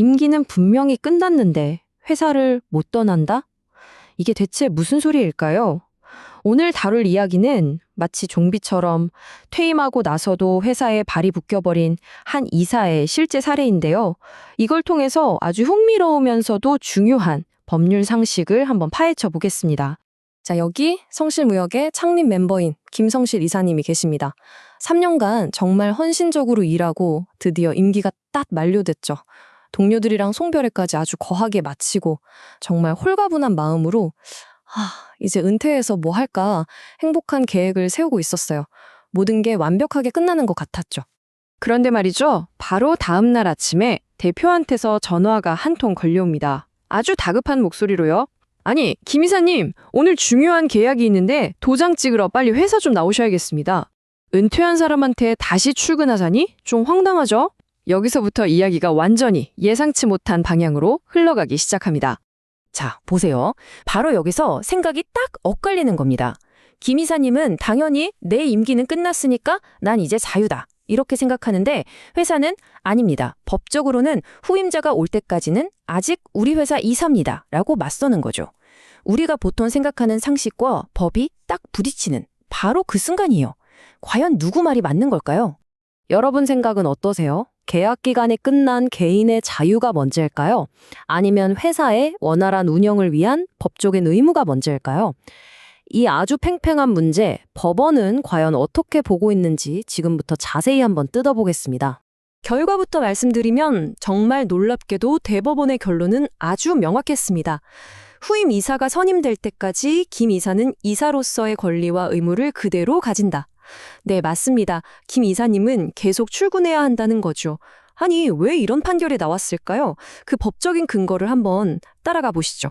임기는 분명히 끝났는데 회사를 못 떠난다? 이게 대체 무슨 소리일까요? 오늘 다룰 이야기는 마치 좀비처럼 퇴임하고 나서도 회사에 발이 묶여버린 한 이사의 실제 사례인데요. 이걸 통해서 아주 흥미로우면서도 중요한 법률 상식을 한번 파헤쳐 보겠습니다. 자, 여기 성실무역의 창립 멤버인 김성실 이사님이 계십니다. 3년간 정말 헌신적으로 일하고 드디어 임기가 딱 만료됐죠. 동료들이랑 송별회까지 아주 거하게 마치고 정말 홀가분한 마음으로 이제 은퇴해서 뭐 할까 행복한 계획을 세우고 있었어요. 모든 게 완벽하게 끝나는 것 같았죠. 그런데 말이죠. 바로 다음 날 아침에 대표한테서 전화가 한 통 걸려옵니다. 아주 다급한 목소리로요. 아니, 김 이사님, 오늘 중요한 계약이 있는데 도장 찍으러 빨리 회사 좀 나오셔야겠습니다. 은퇴한 사람한테 다시 출근하자니? 좀 황당하죠? 여기서부터 이야기가 완전히 예상치 못한 방향으로 흘러가기 시작합니다. 자, 보세요. 바로 여기서 생각이 딱 엇갈리는 겁니다. 김 이사님은 당연히 내 임기는 끝났으니까 난 이제 자유다. 이렇게 생각하는데 회사는 아닙니다. 법적으로는 후임자가 올 때까지는 아직 우리 회사 이사입니다. 라고 맞서는 거죠. 우리가 보통 생각하는 상식과 법이 딱 부딪히는 바로 그 순간이에요. 과연 누구 말이 맞는 걸까요? 여러분 생각은 어떠세요? 계약 기간이 끝난 개인의 자유가 먼저일까요? 아니면 회사의 원활한 운영을 위한 법적인 의무가 먼저일까요? 이 아주 팽팽한 문제, 법원은 과연 어떻게 보고 있는지 지금부터 자세히 한번 뜯어보겠습니다. 결과부터 말씀드리면 정말 놀랍게도 대법원의 결론은 아주 명확했습니다. 후임 이사가 선임될 때까지 김 이사는 이사로서의 권리와 의무를 그대로 가진다. 네, 맞습니다. 김 이사님은 계속 출근해야 한다는 거죠. 아니, 왜 이런 판결이 나왔을까요? 그 법적인 근거를 한번 따라가 보시죠.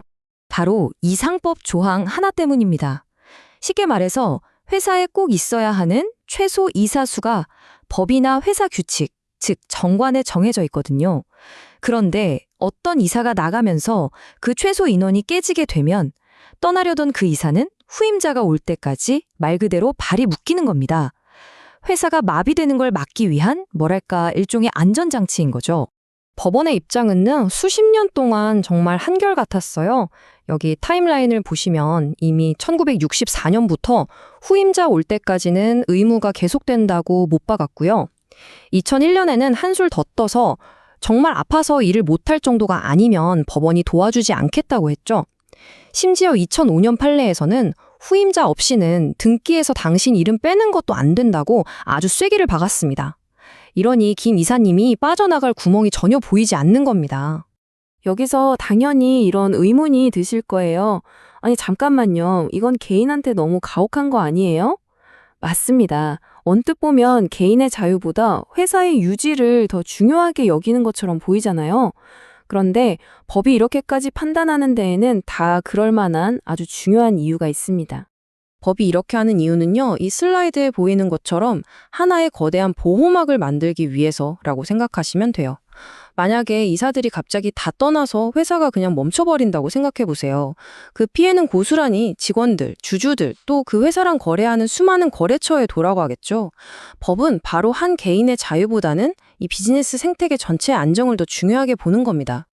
바로 이상법 조항 하나 때문입니다. 쉽게 말해서 회사에 꼭 있어야 하는 최소 이사 수가 법이나 회사 규칙, 즉 정관에 정해져 있거든요. 그런데 어떤 이사가 나가면서 그 최소 인원이 깨지게 되면 떠나려던 그 이사는 후임자가 올 때까지 말 그대로 발이 묶이는 겁니다. 회사가 마비되는 걸 막기 위한 뭐랄까 일종의 안전장치인 거죠. 법원의 입장은 수십 년 동안 정말 한결같았어요. 여기 타임라인을 보시면 이미 1964년부터 후임자 올 때까지는 의무가 계속된다고 못 박았고요. 2001년에는 한술 더 떠서 정말 아파서 일을 못할 정도가 아니면 법원이 도와주지 않겠다고 했죠. 심지어 2005년 판례에서는 후임자 없이는 등기에서 당신 이름 빼는 것도 안 된다고 아주 쐐기를 박았습니다. 이러니 김 이사님이 빠져나갈 구멍이 전혀 보이지 않는 겁니다. 여기서 당연히 이런 의문이 드실 거예요. 아니 잠깐만요. 이건 개인한테 너무 가혹한 거 아니에요? 맞습니다. 언뜻 보면 개인의 자유보다 회사의 유지를 더 중요하게 여기는 것처럼 보이잖아요. 그런데 법이 이렇게까지 판단하는 데에는 다 그럴 만한 아주 중요한 이유가 있습니다. 법이 이렇게 하는 이유는요, 이 슬라이드에 보이는 것처럼 하나의 거대한 보호막을 만들기 위해서라고 생각하시면 돼요. 만약에 이사들이 갑자기 다 떠나서 회사가 그냥 멈춰버린다고 생각해 보세요. 그 피해는 고스란히 직원들, 주주들, 또 그 회사랑 거래하는 수많은 거래처에 돌아가겠죠. 법은 바로 한 개인의 자유보다는 이 비즈니스 생태계 전체의 안정을 더 중요하게 보는 겁니다.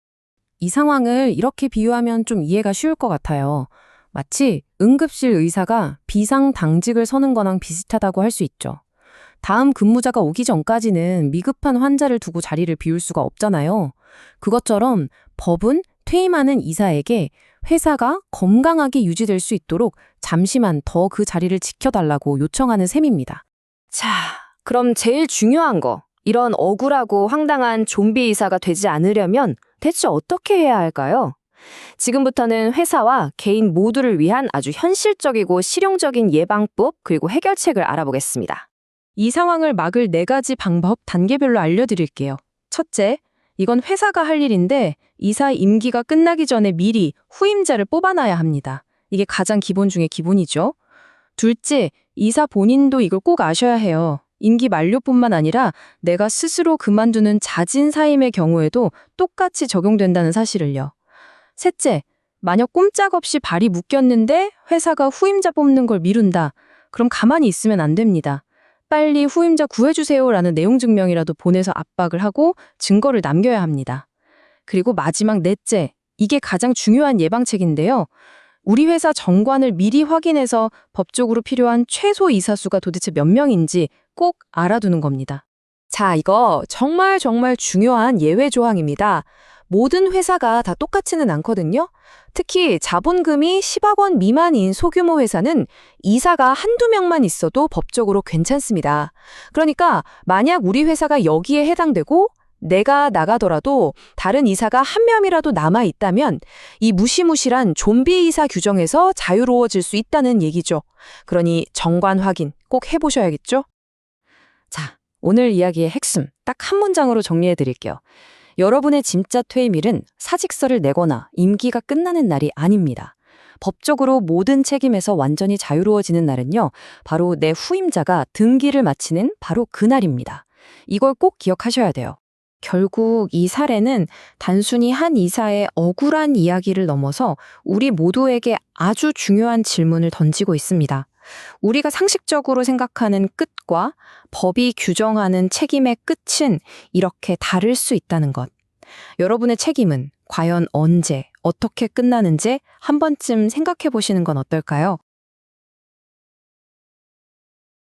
이 상황을 이렇게 비유하면 좀 이해가 쉬울 것 같아요. 마치 응급실 의사가 비상당직을 서는 거랑 비슷하다고 할 수 있죠. 다음 근무자가 오기 전까지는 미급한 환자를 두고 자리를 비울 수가 없잖아요. 그것처럼 법은 퇴임하는 이사에게 회사가 건강하게 유지될 수 있도록 잠시만 더 그 자리를 지켜달라고 요청하는 셈입니다. 자, 그럼 제일 중요한 거. 이런 억울하고 황당한 좀비 이사가 되지 않으려면 대체 어떻게 해야 할까요? 지금부터는 회사와 개인 모두를 위한 아주 현실적이고 실용적인 예방법 그리고 해결책을 알아보겠습니다. 이 상황을 막을 4가지 방법 단계별로 알려드릴게요. 첫째, 이건 회사가 할 일인데 이사 임기가 끝나기 전에 미리 후임자를 뽑아놔야 합니다. 이게 가장 기본 중에 기본이죠. 둘째, 이사 본인도 이걸 꼭 아셔야 해요. 임기 만료뿐만 아니라 내가 스스로 그만두는 자진 사임의 경우에도 똑같이 적용된다는 사실을요. 셋째, 만약 꼼짝없이 발이 묶였는데 회사가 후임자 뽑는 걸 미룬다. 그럼 가만히 있으면 안 됩니다. 빨리 후임자 구해주세요라는 내용 증명이라도 보내서 압박을 하고 증거를 남겨야 합니다. 그리고 마지막 넷째, 이게 가장 중요한 예방책인데요. 우리 회사 정관을 미리 확인해서 법적으로 필요한 최소 이사 수가 도대체 몇 명인지 꼭 알아두는 겁니다. 자, 이거 정말 중요한 예외 조항입니다. 모든 회사가 다 똑같지는 않거든요. 특히 자본금이 10억 원 미만인 소규모 회사는 이사가 한두 명만 있어도 법적으로 괜찮습니다. 그러니까 만약 우리 회사가 여기에 해당되고 내가 나가더라도 다른 이사가 한 명이라도 남아 있다면 이 무시무실한 좀비 이사 규정에서 자유로워질 수 있다는 얘기죠. 그러니 정관 확인 꼭 해보셔야겠죠? 자, 오늘 이야기의 핵심 딱 한 문장으로 정리해 드릴게요. 여러분의 진짜 퇴임일은 사직서를 내거나 임기가 끝나는 날이 아닙니다. 법적으로 모든 책임에서 완전히 자유로워지는 날은요, 바로 내 후임자가 등기를 마치는 바로 그날입니다. 이걸 꼭 기억하셔야 돼요. 결국 이 사례는 단순히 한 이사의 억울한 이야기를 넘어서 우리 모두에게 아주 중요한 질문을 던지고 있습니다. 우리가 상식적으로 생각하는 끝과 법이 규정하는 책임의 끝은 이렇게 다를 수 있다는 것. 여러분의 책임은 과연 언제, 어떻게 끝나는지 한 번쯤 생각해 보시는 건 어떨까요?